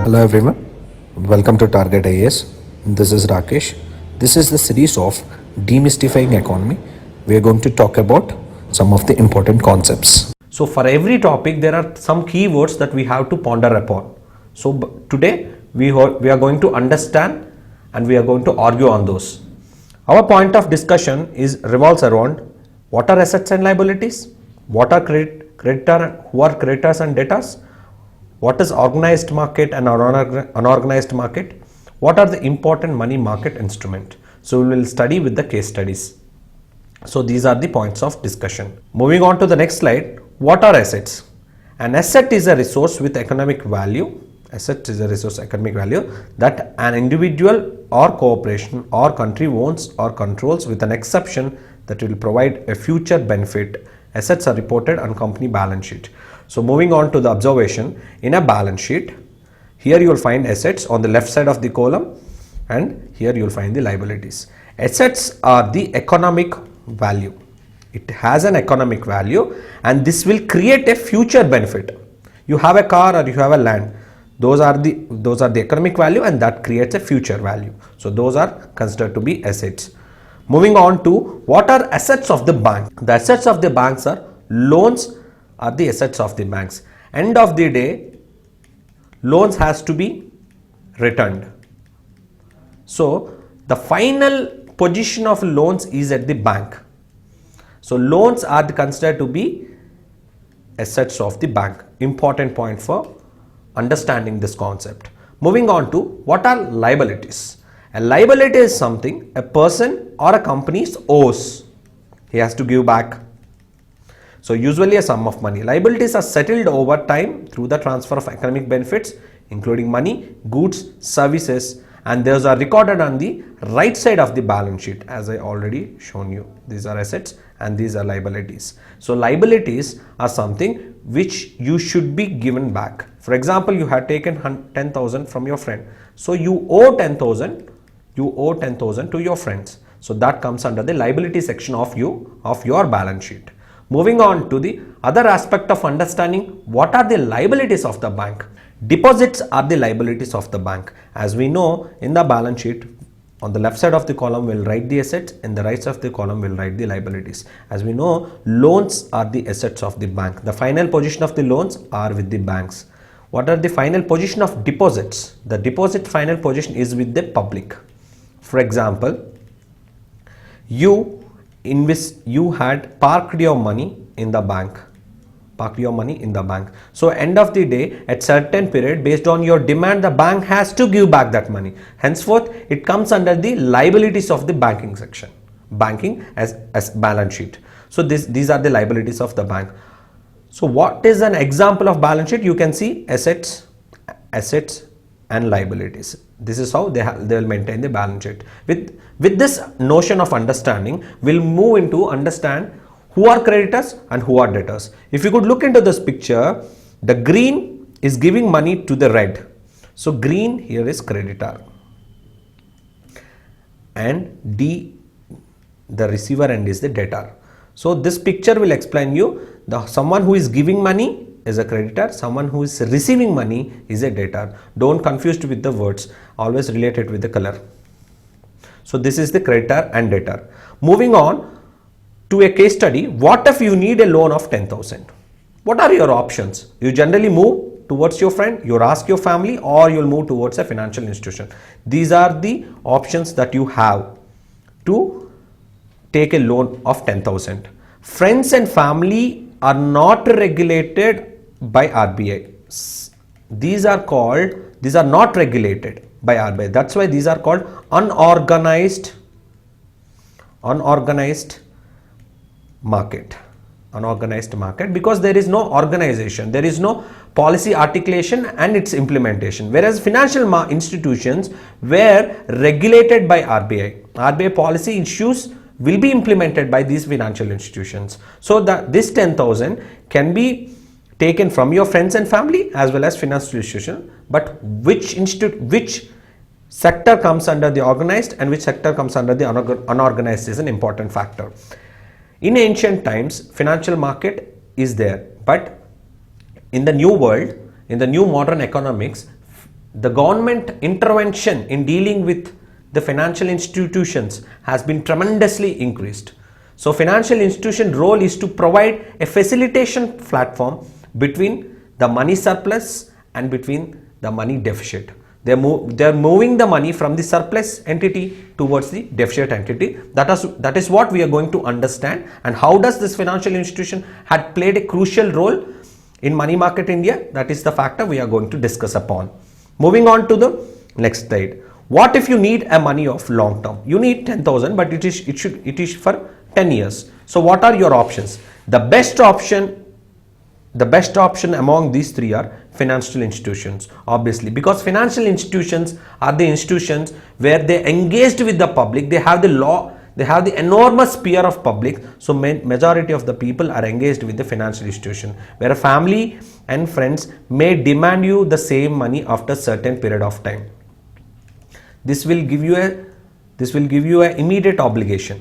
Hello everyone, welcome to Target IAS. This is Rakesh. This is the series of Demystifying Economy. We are going to talk about some of the important concepts. So for every topic there are some keywords that we have to ponder upon. So today we are going to understand and we are going to argue on those. Our point of discussion is revolves around what are assets and liabilities, what are who are creditors and debtors, what is organized market and unorganized market, what are the important money market instrument. So we will study with the case studies. So these are the points of discussion. Moving on to the next slide, what are assets? An asset is a resource with economic value. Asset is a resource economic value that an individual or corporation or country owns or controls, with an exception that will provide a future benefit. Assets are reported on company balance sheet. So moving on to the observation, in a balance sheet, here you will find assets on the left side of the column and here you will find the liabilities. Assets are the economic value. It has an economic value and this will create a future benefit. You have a car or you have a land. Those are the economic value and that creates a future value. So those are considered to be assets. Moving on to what are assets of the bank. The assets of the banks are loans are the assets of the banks. End of the day, loans has to be returned. So the final position of loans is at the bank. So loans are considered to be assets of the bank. Important point for understanding this concept. Moving on to what are liabilities. A liability is something a person or a company owes. He has to give back. So usually a sum of money. Liabilities are settled over time through the transfer of economic benefits, including money, goods, services, and those are recorded on the right side of the balance sheet, as I already shown you. These are assets and these are liabilities. So liabilities are something which you should be given back. For example, you had taken 10,000 from your friend. So you owe 10,000 to your friends. So that comes under the liability section of your balance sheet. Moving on to the other aspect of understanding what are the liabilities of the bank. Deposits are the liabilities of the bank. As we know, in the balance sheet, on the left side of the column we'll write the assets, in the right side of the column we'll write the liabilities. As we know, loans are the assets of the bank. The final position of the loans are with the banks. What are the final position of deposits? The deposit final position is with the public. For example, you had parked your money in the bank. So end of the day, at certain period, based on your demand, the bank has to give back that money. Henceforth, it comes under the liabilities of the banking section. Banking as balance sheet. So these are the liabilities of the bank. So what is an example of balance sheet? You can see assets and liabilities. This is how they will maintain the balance sheet. With this notion of understanding, we'll move into understand who are creditors and who are debtors. If you could look into this picture, the green is giving money to the red. So green here is creditor and D, the receiver end, is the debtor. So this picture will explain you someone who is giving money is a creditor, someone who is receiving money is a debtor. Don't confuse with the words, always relate it with the color. So this is the creditor and debtor. Moving on to a case study, what if you need a loan of 10,000? What are your options? You generally move towards your friend, you ask your family, or you'll move towards a financial institution. These are the options that you have to take a loan of 10,000. Friends and family are not regulated by RBI. These are not regulated by RBI. That's why these are called unorganized market, because there is no organization, there is no policy articulation and its implementation. Whereas financial institutions were regulated by RBI policy issues will be implemented by these financial institutions. So that this 10,000 can be taken from your friends and family as well as financial institution, but which sector comes under the organized and which sector comes under the unorganized is an important factor. In ancient times, financial market is there, but in the new world, in the new modern economics, the government intervention in dealing with the financial institutions has been tremendously increased. So financial institution role is to provide a facilitation platform between the money surplus and between the money deficit. They are moving the money from the surplus entity towards the deficit entity. That is what we are going to understand, and how does this financial institution had played a crucial role in money market India. That is the factor we are going to discuss upon. Moving on to the next slide. What if you need a money of long term? You need 10,000, but it is for 10 years. So what are your options? The best option among these three are financial institutions, obviously, because financial institutions are the institutions where they engaged with the public. They have the law, they have the enormous sphere of public. So majority of the people are engaged with the financial institution, where a family and friends may demand you the same money after a certain period of time. This will give you a immediate obligation.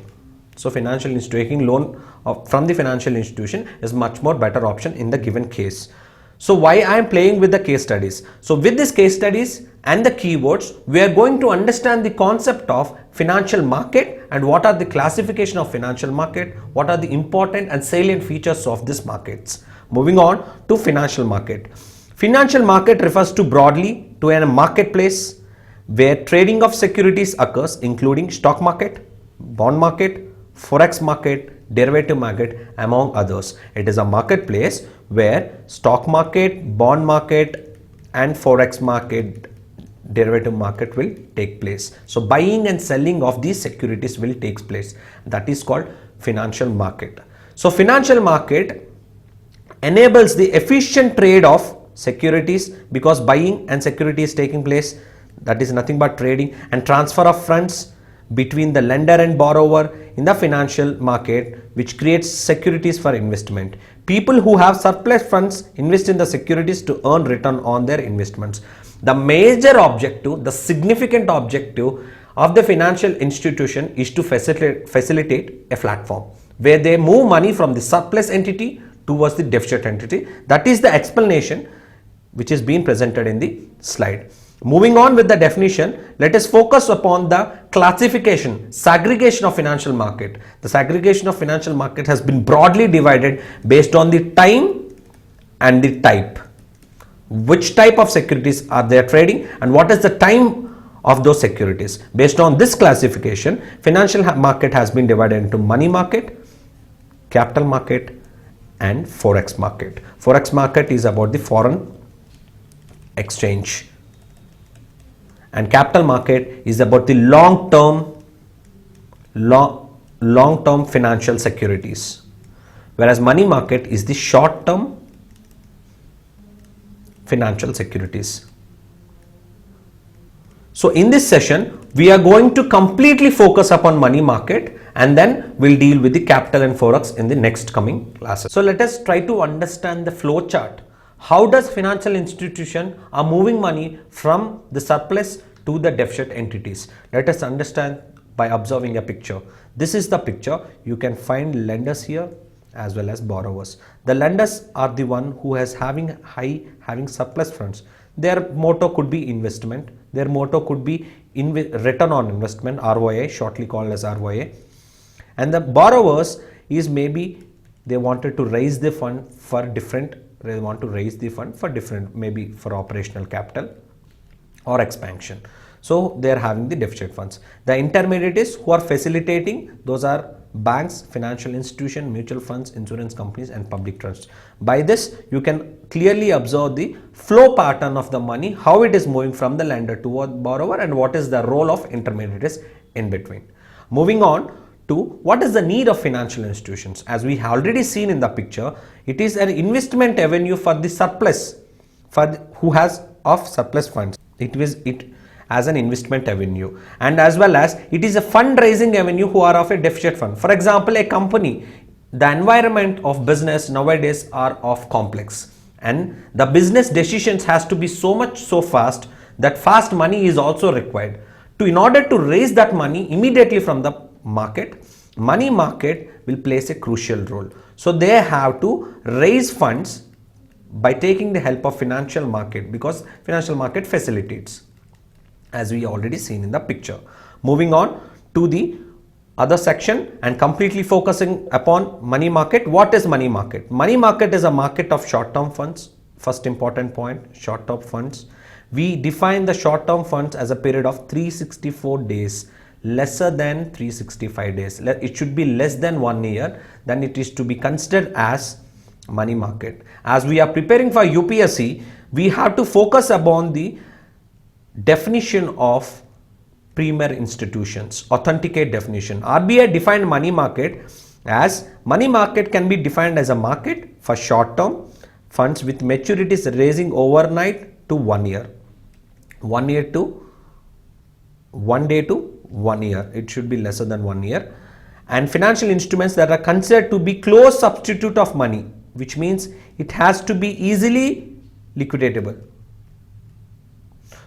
So financial taking loan from the financial institution is much more better option in the given case. So why I am playing with the case studies? So with these case studies and the keywords, we are going to understand the concept of financial market and what are the classification of financial market, what are the important and salient features of these markets. Moving on to financial market. Financial market refers to broadly to a marketplace where trading of securities occurs, including stock market, bond market, forex market, derivative market, among others. It is a marketplace where stock market, bond market and forex market, derivative market will take place. So buying and selling of these securities will take place. That is called financial market. So financial market enables the efficient trade of securities, because buying and security is taking place. That is nothing but trading and transfer of funds between the lender and borrower in the financial market, which creates securities for investment. People who have surplus funds invest in the securities to earn return on their investments. The major objective, the significant objective of the financial institution is to facilitate a platform where they move money from the surplus entity towards the deficit entity. That is the explanation which is being presented in the slide. Moving on with the definition, let us focus upon the classification, segregation of financial market. The segregation of financial market has been broadly divided based on the time and the type. Which type of securities are they trading and what is the time of those securities? Based on this classification, financial market has been divided into money market, capital market and forex market. Forex market is about the foreign exchange, and capital market is about the long-term financial securities, whereas money market is the short-term financial securities. So in this session, we are going to completely focus upon money market, and then we'll deal with the capital and forex in the next coming classes. So let us try to understand the flow chart. How does financial institution are moving money from the surplus to the deficit entities? Let us understand by observing a picture. This is the picture. You can find lenders here as well as borrowers. The lenders are the one who has having surplus funds. Their motto could be investment. Their motto could be return on investment, ROI, shortly called as ROI. And the borrowers is maybe they wanted to raise the fund for different, maybe for operational capital or expansion. So they are having the deficit funds. The intermediaries who are facilitating, those are banks, financial institution, mutual funds, insurance companies and public trusts. By this you can clearly observe the flow pattern of the money, how it is moving from the lender toward borrower and what is the role of intermediaries in between. Moving on to what is the need of financial institutions. As we have already seen in the picture, it is an investment avenue for the surplus, for who has of surplus funds. It as an investment avenue, and as well as it is a fundraising avenue who are of a deficit fund. For example, a company, the environment of business nowadays are of complex, and the business decisions has to be so fast that fast money is also required. In order to raise that money immediately from the market, money market will place a crucial role. So they have to raise funds by taking the help of financial market, because financial market facilitates, as we already seen in the picture. Moving on to the other section and completely focusing upon money market. What is money market? Money market is a market of short-term funds. First important point, short-term funds. We define the short-term funds as a period of 364 days, lesser than 365 days. It should be less than 1 year, then it is to be considered as money market. As we are preparing for UPSC, we have to focus upon the definition of premier institutions, authenticate definition. RBI defined money market as money market can be defined as a market for short-term funds with maturities raising overnight to 1 year. 1 year to 1 day to 1 year. It should be lesser than 1 year. And financial instruments that are considered to be close substitute of money, which means it has to be easily liquidatable.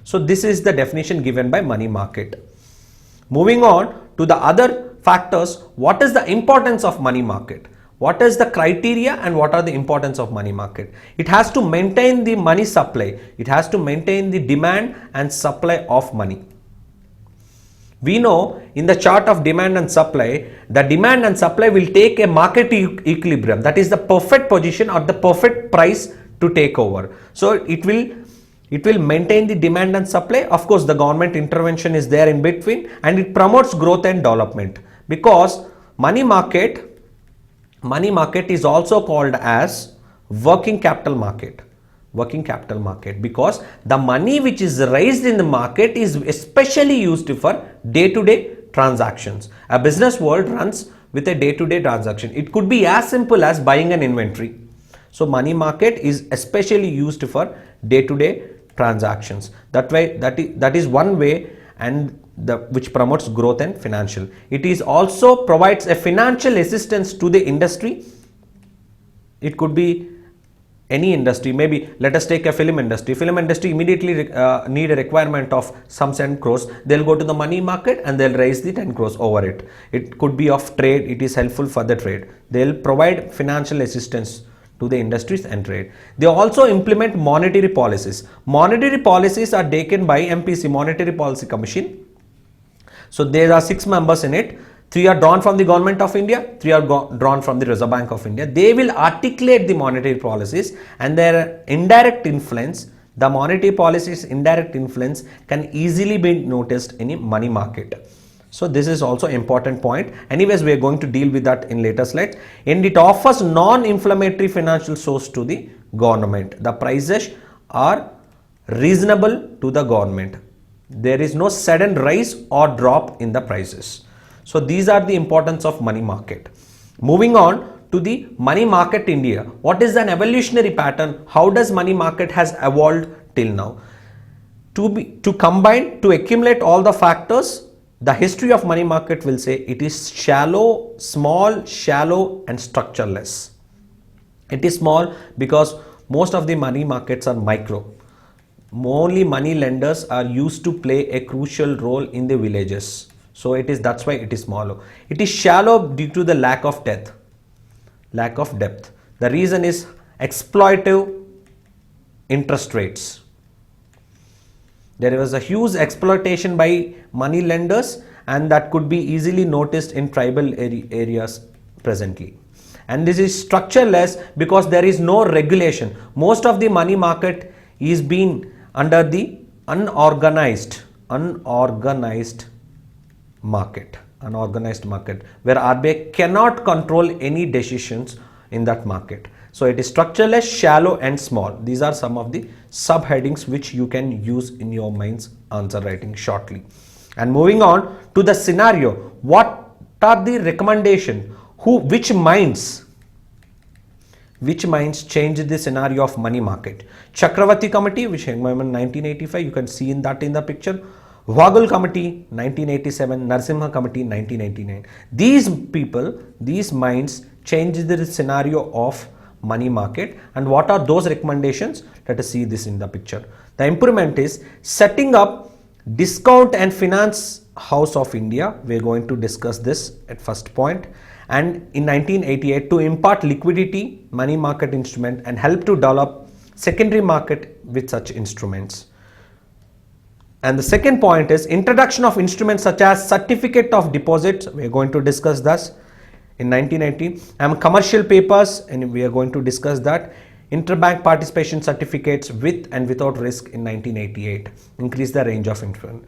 So this is the definition given by money market. Moving on to the other factors, what is the importance of money market? What is the criteria and what are the importance of money market? It has to maintain the money supply. It has to maintain the demand and supply of money. We know in the chart of demand and supply, the demand and supply will take a market equilibrium. That is the perfect position or the perfect price to take over. So it will maintain the demand and supply. Of course, the government intervention is there in between, and it promotes growth and development, because money market is also called as working capital market. Working capital market, because the money which is raised in the market is especially used for day-to-day transactions. A business world runs with a day-to-day transaction. It could be as simple as buying an inventory. So money market is especially used for day-to-day transactions. That is one way, and which promotes growth and financial. It is also provides a financial assistance to the industry. It could be any industry. Maybe let us take a film industry. Film industry immediately need a requirement of some 10 crores. They'll go to the money market and they'll raise the 10 crores over it. It could be of trade. It is helpful for the trade. They'll provide financial assistance to the industries and trade. They also implement monetary policies. Monetary policies are taken by MPC, Monetary Policy Commission. So there are 6 members in it. 3 are drawn from the Government of India, 3 are drawn from the Reserve Bank of India. They will articulate the monetary policies, and their indirect influence, the monetary policies indirect influence, can easily be noticed in a money market. So this is also important point. Anyways, we are going to deal with that in later slides. And it offers non-inflammatory financial source to the government. The prices are reasonable to the government. There is no sudden rise or drop in the prices. So these are the importance of money market. Moving on to the money market India. What is an evolutionary pattern? How does money market has evolved till now? To combine, to accumulate all the factors, the history of money market will say it is shallow, small, shallow and structureless. It is small because most of the money markets are micro. Only money lenders are used to play a crucial role in the villages. So that's why it is smaller. It is shallow due to the lack of depth. The reason is exploitative interest rates. There was a huge exploitation by money lenders, and that could be easily noticed in tribal areas presently. And this is structureless because there is no regulation. Most of the money market is being under the unorganized market, where RBI cannot control any decisions in that market. So it is structureless, shallow and small. These are some of the subheadings which you can use in your mind's answer writing shortly. And moving on to the scenario, what are the recommendation? Which minds changed the scenario of money market? Chakravarti Committee, which came in 1985, you can see in the picture. Vagul Committee 1987, Narasimha Committee 1989. These people, these minds changed the scenario of money market. And what are those recommendations? Let us see this in the picture. The improvement is setting up Discount and Finance House of India. We are going to discuss this at first point. And in 1988, to impart liquidity, money market instrument, and help to develop secondary market with such instruments. And the second point is introduction of instruments such as certificate of deposits. We are going to discuss this in 1990, and commercial papers, and we are going to discuss that. Interbank participation certificates with and without risk in 1988, increase the range of influence.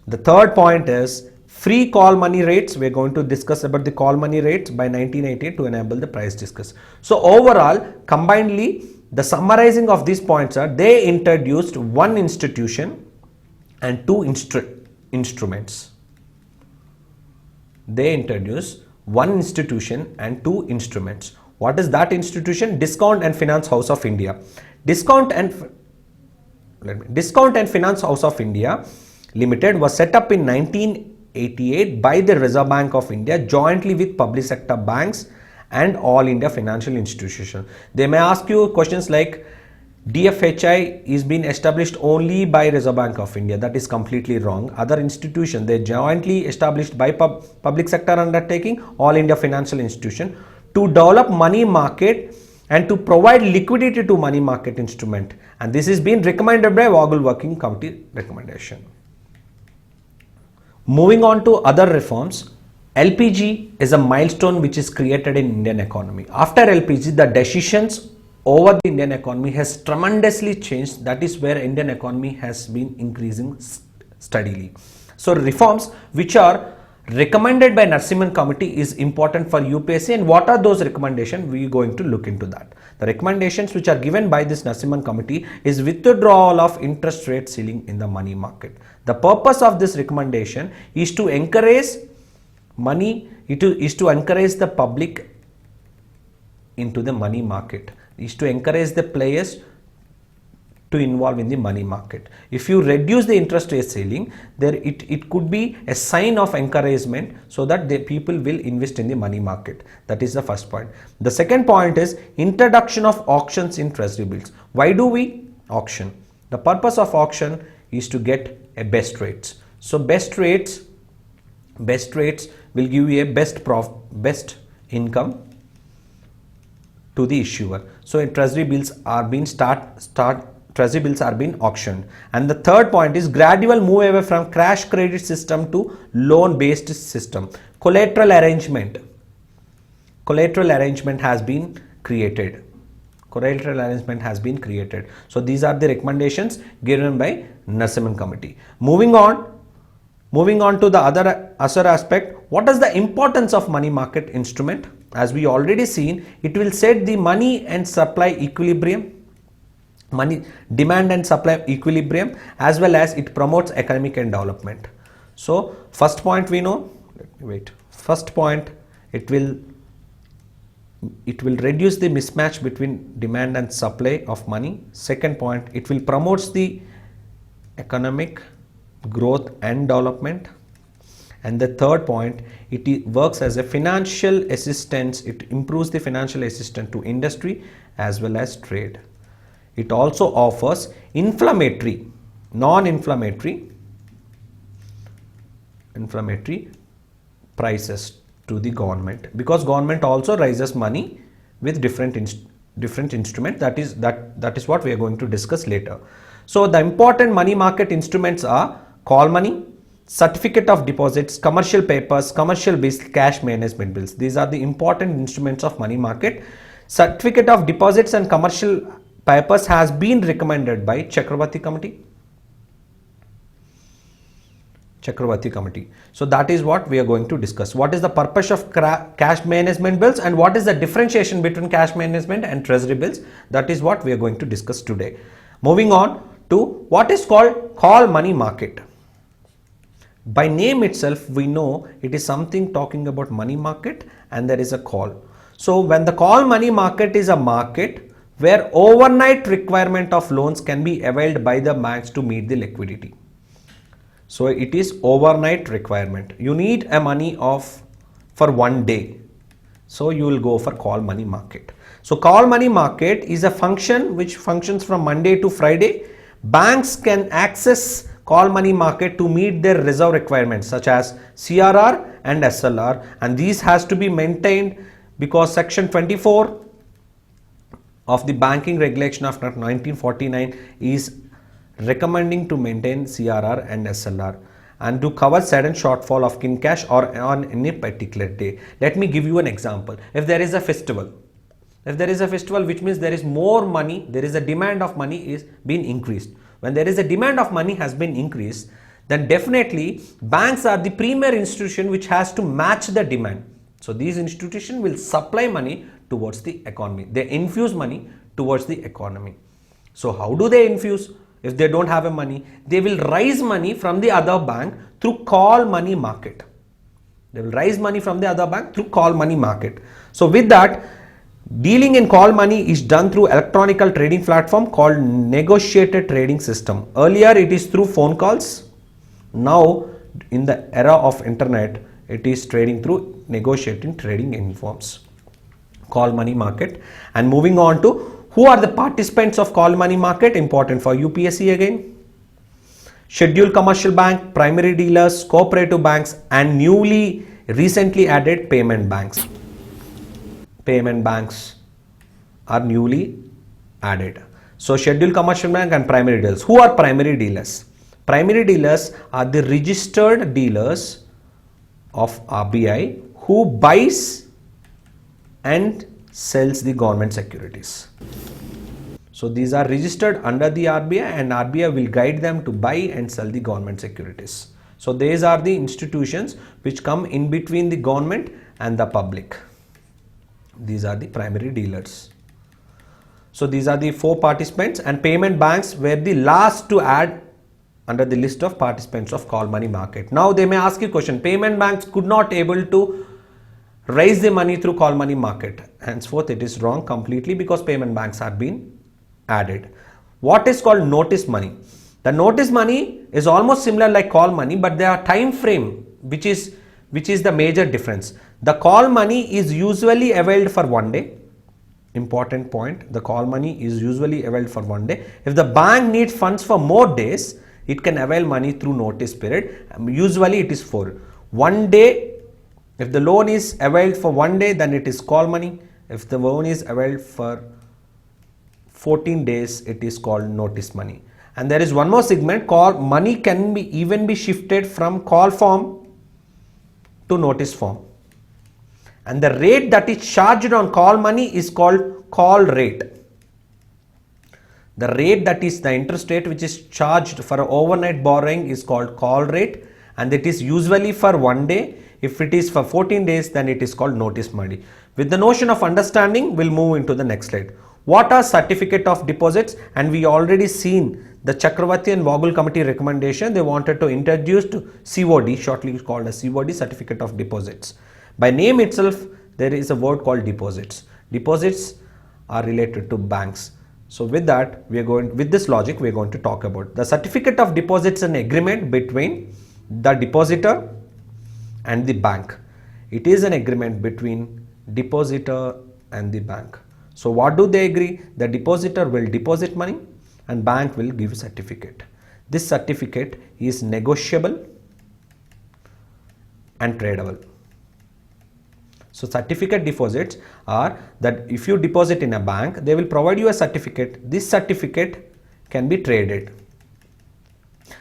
The third point is free call money rates. We are going to discuss about the call money rates by 1988 to enable the price discuss. So overall, combinedly, the summarizing of these points are they introduced one institution and two instruments. They introduced one institution and two instruments. What is that institution? Discount and Finance House of India. Discount and Finance House of India Limited was set up in 1988 by the Reserve Bank of India jointly with public sector banks and all India financial institutions. They may ask you questions like DFHI is being established only by Reserve Bank of India. That is completely wrong. Other institutions, they jointly established by public sector undertaking, all India financial institution, to develop money market and to provide liquidity to money market instrument. And this is being recommended by Vogel Working Committee recommendation. Moving on to other reforms, LPG is a milestone which is created in Indian economy. After LPG, the decisions over the Indian economy has tremendously changed. That is where Indian economy has been increasing steadily. So reforms which are recommended by Narasimhan Committee is important for UPSC, and what are those recommendations? We are going to look into that. The recommendations which are given by this Narasimhan Committee is withdrawal of interest rate ceiling in the money market. The purpose of this recommendation is to encourage money, is to encourage the public into the money market, is to encourage the players to involve in the money market. If you reduce the interest rate ceiling, there it could be a sign of encouragement so that the people will invest in the money market. That is the first point. The second point is introduction of auctions in treasury bills. Why do we auction? The purpose of auction is to get a best rates. So best rates will give you a best income to the issuer. So treasury bills are being treasury bills are being auctioned. And the third point is gradual move away from cash credit system to loan based system. Collateral arrangement has been created. So these are the recommendations given by Narasimhan Committee. Moving on to the other aspect, what is the importance of money market instrument? As we already seen, it will set the money and supply equilibrium, money demand and supply equilibrium, as well as it promotes economic and development. So first point we know, first point, it will reduce the mismatch between demand and supply of money. Second point, it will promote the economic growth and development. And the third point, it works as a financial assistance. It improves the financial assistance to industry as well as trade. It also offers non-inflammatory prices to the government, because government also raises money with different instrument. That is what we are going to discuss later. So the important money market instruments are call money, certificate of deposits, commercial papers, commercial bills, cash management bills. These are the important instruments of money market. Certificate of deposits and commercial papers has been recommended by Chakravarti Committee. So that is what we are going to discuss. What is the purpose of cash management bills and what is the differentiation between cash management and treasury bills? That is what we are going to discuss today. Moving on to what is called call money market. By name itself, we know it is something talking about money market and there is a call. So when the call money market is a market where overnight requirement of loans can be availed by the banks to meet the liquidity. So it is overnight requirement. You need a money for one day. So you will go for call money market. So call money market is a function which functions from Monday to Friday. Banks can access call money market to meet their reserve requirements such as CRR and SLR, and these has to be maintained because section 24 of the banking regulation of 1949 is recommending to maintain CRR and SLR and to cover sudden shortfall of in cash or on any particular day. Let me give you an example. If there is a festival, which means there is more money, there is a demand of money is being increased. When there is a demand of money has been increased, then definitely banks are the premier institution which has to match the demand. So these institutions will supply money towards the economy. They infuse money towards the economy. So how do they infuse? If they don't have a money, they will raise money from the other bank through call money market. They will raise money from the other bank through call money market. So with that, dealing in call money is done through electronical trading platform called negotiated trading system. Earlier it is through phone calls. Now in the era of internet, it is trading through negotiating trading informs. Call money market. And moving on to who are the participants of call money market, important for UPSC again. Scheduled commercial bank, primary dealers, cooperative banks and newly recently added payment banks. Payment banks are newly added. So scheduled commercial bank and primary dealers. Who are primary dealers? Primary dealers are the registered dealers of RBI who buys and sells the government securities. So these are registered under the RBI and RBI will guide them to buy and sell the government securities. So these are the institutions which come in between the government and the public. These are the primary dealers. So these are the 4 participants, and payment banks were the last to add under the list of participants of call money market. Now they may ask you a question, payment banks could not able to raise the money through call money market. Henceforth it is wrong completely because payment banks are being added. What is called notice money? The notice money is almost similar like call money, but there are time frame which is the major difference. The call money is usually availed for 1 day. Important point, the call money is usually availed for 1 day. If the bank needs funds for more days, it can avail money through notice period. Usually it is for 1 day. If the loan is availed for 1 day, then it is call money. If the loan is availed for 14 days, it is called notice money. And there is one more segment, call money can be even be shifted from call form to notice form. And the rate that is charged on call money is called call rate. The rate, that is the interest rate which is charged for overnight borrowing, is called call rate, and it is usually for 1 day. If it is for 14 days, then it is called notice money. With the notion of understanding, we'll move into the next slide. What are certificate of deposits? And we already seen the Chakravarti and Vogel committee recommendation. They wanted to introduce to COD, shortly called as COD, certificate of deposits. By name itself, there is a word called deposits. Deposits are related to banks. So with that, with this logic, we are going to talk about the certificate of deposits, an agreement between the depositor and the bank. It is an agreement between depositor and the bank. So what do they agree? The depositor will deposit money and bank will give certificate. This certificate is negotiable and tradable. So certificate deposits are that if you deposit in a bank, they will provide you a certificate. This certificate can be traded.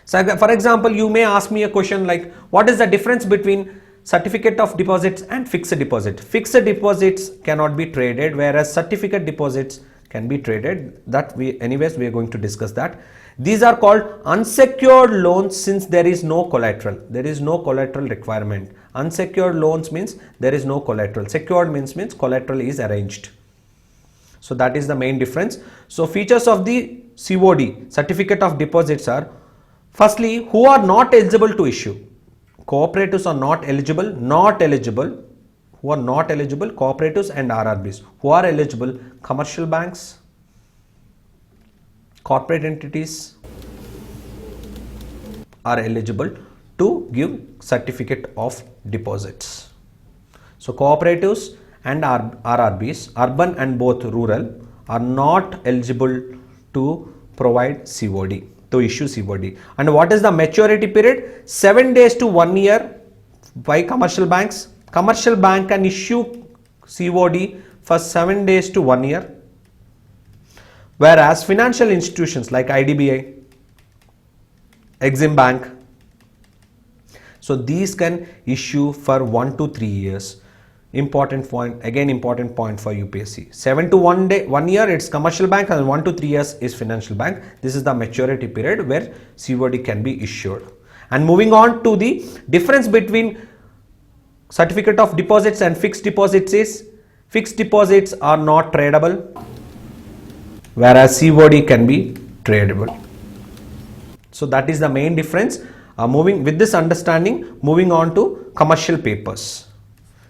So for example, you may ask me a question like, what is the difference between certificate of deposits and fixed deposit? Fixed deposits cannot be traded, whereas certificate deposits can be traded. That we are going to discuss that. These are called unsecured loans since there is no collateral. There is no collateral requirement. Unsecured loans means there is no collateral. Secured means collateral is arranged. So that is the main difference. So features of the COD, certificate of deposits, are firstly, who are not eligible to issue. Cooperatives are not eligible. Who are not eligible? Cooperatives and RRBs. Who are eligible? Commercial banks, corporate entities are eligible to give certificate of deposits. So cooperatives and RRBs, urban and both rural, are not eligible to provide COD, to issue COD. And what is the maturity period? 7 days to 1 year by commercial banks. Commercial bank can issue COD for 7 days to 1 year. Whereas financial institutions like IDBI, Exim Bank, so these can issue for 1 to 3 years. Important point, again important point for UPSC. 7 to 1 year it's commercial bank, and 1 to 3 years is financial bank. This is the maturity period where COD can be issued. And moving on to the difference between certificate of deposits and fixed deposits is, fixed deposits are not tradable, whereas COD can be tradable. So that is the main difference. Moving with this understanding, moving on to commercial papers.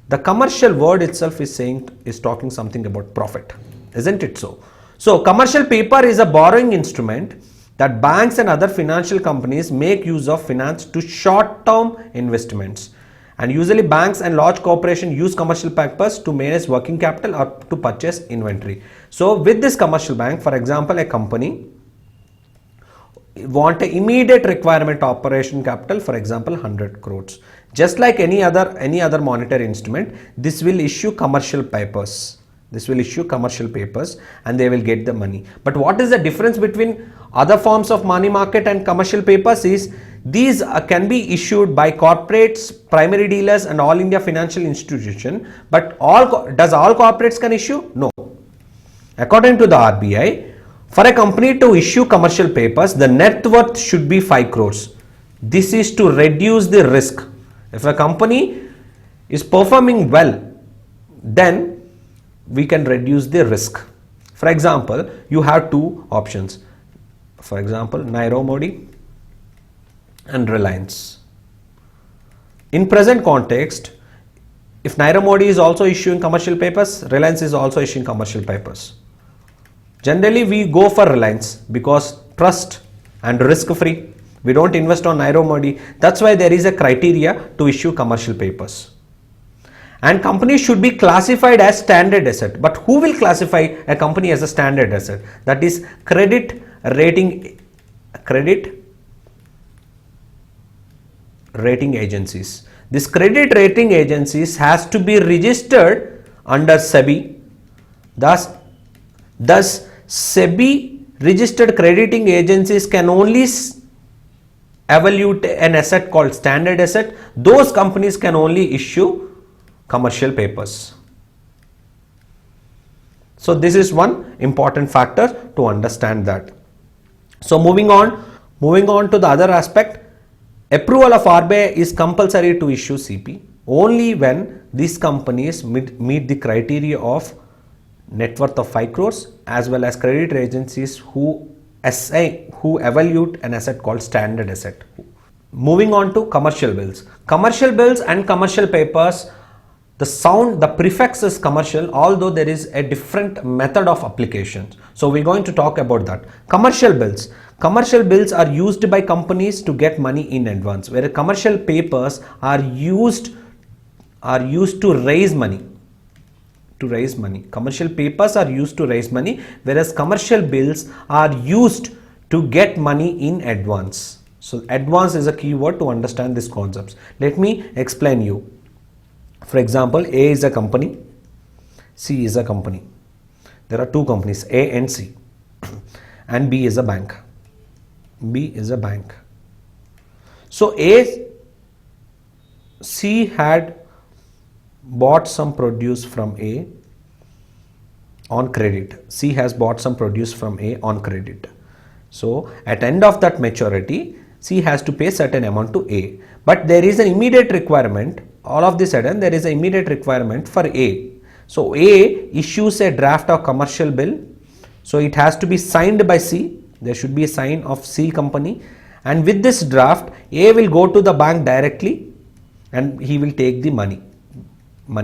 The commercial word itself is talking something about profit, isn't it so? So commercial paper is a borrowing instrument that banks and other financial companies make use of finance to short-term investments. And usually banks and large corporations use commercial papers to manage working capital or to purchase inventory. So with this commercial bank, for example, a company want an immediate requirement operation capital, for example 100 crores. Just like any other monetary instrument, this will issue commercial papers. This will issue commercial papers and they will get the money. But what is the difference between other forms of money market and commercial papers is, these can be issued by corporates, primary dealers and all India financial institution. But does all corporates can issue? No. According to the RBI, for a company to issue commercial papers, the net worth should be 5 crores. This is to reduce the risk. If a company is performing well, then we can reduce the risk. For example, you have two options. For example, Nairo Modi and Reliance. In present context, if Nairo Modi is also issuing commercial papers, Reliance is also issuing commercial papers. Generally, we go for Reliance because trust and risk free. We don't invest on Nairo Modi. That's why there is a criteria to issue commercial papers. And companies should be classified as standard asset. But who will classify a company as a standard asset? That is credit rating agencies. This credit rating agencies has to be registered under SEBI. Thus SEBI registered crediting agencies can only evaluate an asset called standard asset. Those companies can only issue commercial papers. So this is one important factor to understand that. So moving on to the other aspect, approval of RBI is compulsory to issue CP only when these companies meet the criteria of net worth of 5 crores as well as credit agencies who evaluate an asset called standard asset. Moving on to commercial bills. Commercial bills and commercial papers, the prefix is commercial, although there is a different method of application. So we're going to talk about that. Commercial bills. Commercial bills are used by companies to get money in advance, whereas commercial papers are used to raise money. Commercial papers are used to raise money, whereas commercial bills are used to get money in advance. So advance is a key word to understand these concepts. Let me explain you. For example, A is a company, C is a company. There are two companies, A and C, and B is a bank. So C had bought some produce from A on credit. C has bought some produce from A on credit. So at end of that maturity, C has to pay certain amount to A. But there is an immediate requirement. All of this sudden there is an immediate requirement for A. So A issues a draft of commercial bill. So it has to be signed by C. There should be a sign of C company. And with this draft, A will go to the bank directly and he will take the money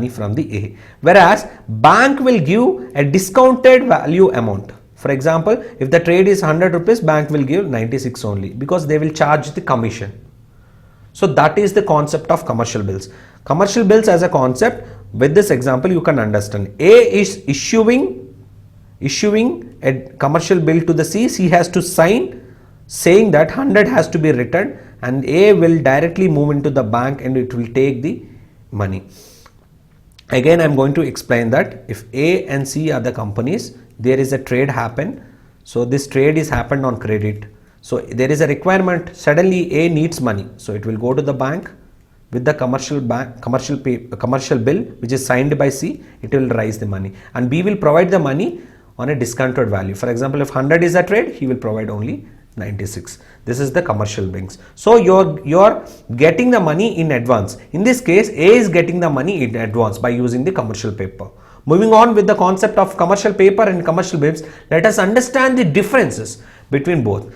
from the A. Whereas bank will give a discounted value amount. For example, if the trade is 100 rupees, bank will give 96 only because they will charge the commission. So that is the concept of commercial bills. Commercial bills as a concept, with this example you can understand. A is issuing a commercial bill to the C. C has to sign saying that 100 has to be returned, and A will directly move into the bank and it will take the money. Again, I am going to explain that if A and C are the companies, there is a trade happen. So this trade is happened on credit. So there is a requirement, suddenly A needs money. So it will go to the bank with the commercial bill which is signed by C, it will raise the money, and B will provide the money on a discounted value. For example, if 100 is a trade, he will provide only 96. This is the commercial banks. So you're getting the money in advance. In this case, A is getting the money in advance by using the commercial paper. Moving on with the concept of commercial paper and commercial bills, let us understand the differences between both.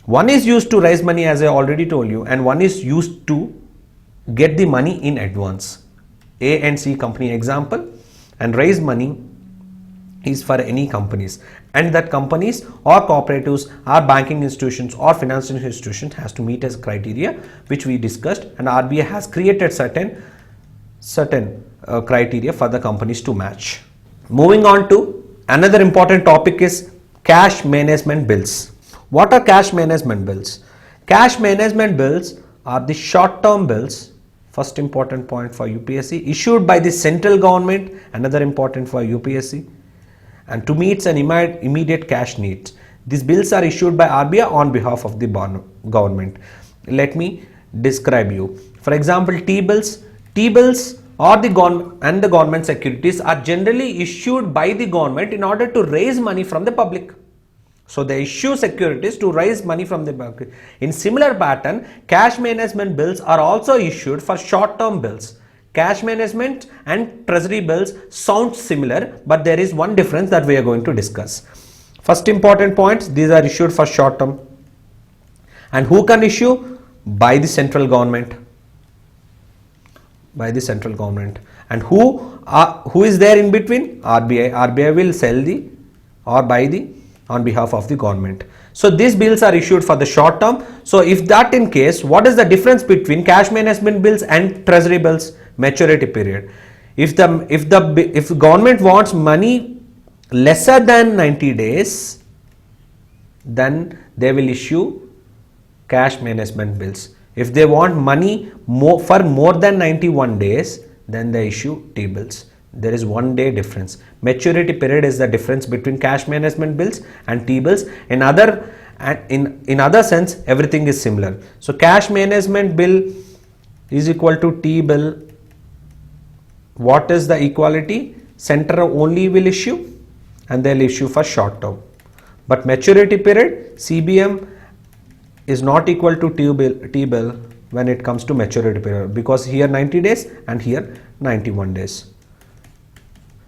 One is used to raise money, as I already told you, and one is used to get the money in advance. A and C company example, and raise money is for any companies, and that companies or cooperatives or banking institutions or financial institutions has to meet as criteria which we discussed, and RBI has created certain criteria for the companies to match. Moving on to another important topic is cash management bills. What are cash management bills? Cash management bills are the short-term bills, first important point for UPSC, issued by the central government, another important for UPSC, and to meet an immediate cash needs. These bills are issued by RBI on behalf of the government. Let me describe you. For example, T-bills or the government securities are generally issued by the government in order to raise money from the public. So they issue securities to raise money from the public. In similar pattern, cash management bills are also issued for short-term bills. Cash management and treasury bills sound similar, but there is one difference that we are going to discuss. First important points, these are issued for short-term. And who can issue? By the central government. By the central government. And who is there in between? RBI. RBI will sell the or buy the on behalf of the government. So these bills are issued for the short term. So if that in case, what is the difference between cash management bills and treasury bills? Maturity period. If government wants money lesser than 90 days, then they will issue cash management bills. If they want money for more than 91 days, then they issue T-bills. There is 1 day difference. Maturity period is the difference between cash management bills and T-bills. In other sense, everything is similar. So cash management bill is equal to T-bill. What is the equality? Center only will issue, and they'll issue for short term. But maturity period, CBM is not equal to T-bill when it comes to maturity period, because here 90 days and here 91 days.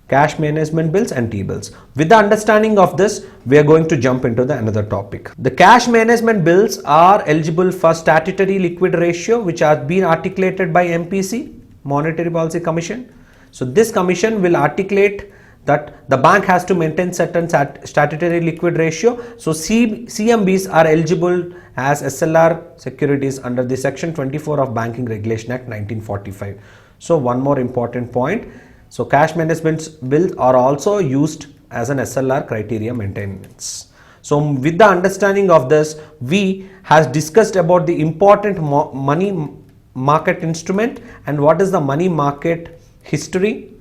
Cash management bills and T-bills. With the understanding of this, we are going to jump into another topic. The cash management bills are eligible for statutory liquid ratio, which has been articulated by MPC, Monetary Policy Commission. So this commission will articulate that the bank has to maintain certain statutory liquid ratio. So CMBs are eligible as SLR securities under the Section 24 of Banking Regulation Act 1945. So one more important point. So cash management bills are also used as an SLR criteria maintenance. So with the understanding of this, we has discussed about the important money market instrument and what is the money market history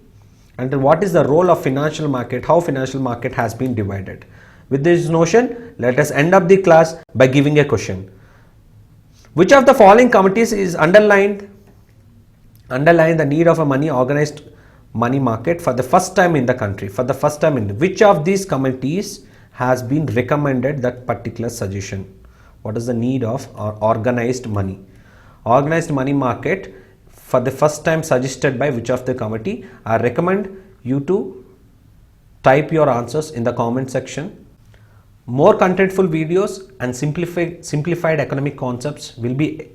and what is the role of financial market, how financial market has been divided. With this notion, let us end up the class by giving a question. Which of the following committees is underlined the need of a organized money market for the first time in the country? For the first time which of these committees has been recommended that particular suggestion? What is the need of organized money? Organized money market for the first time suggested by which of the committee? I recommend you to type your answers in the comment section. More contentful videos and simplified economic concepts will be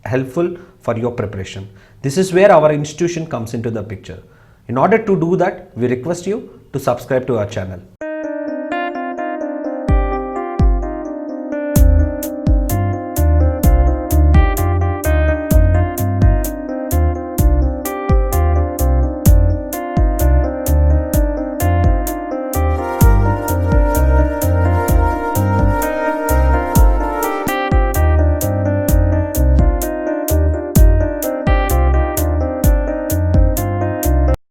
helpful for your preparation. This is where our institution comes into the picture. In order to do that, we request you to subscribe to our channel.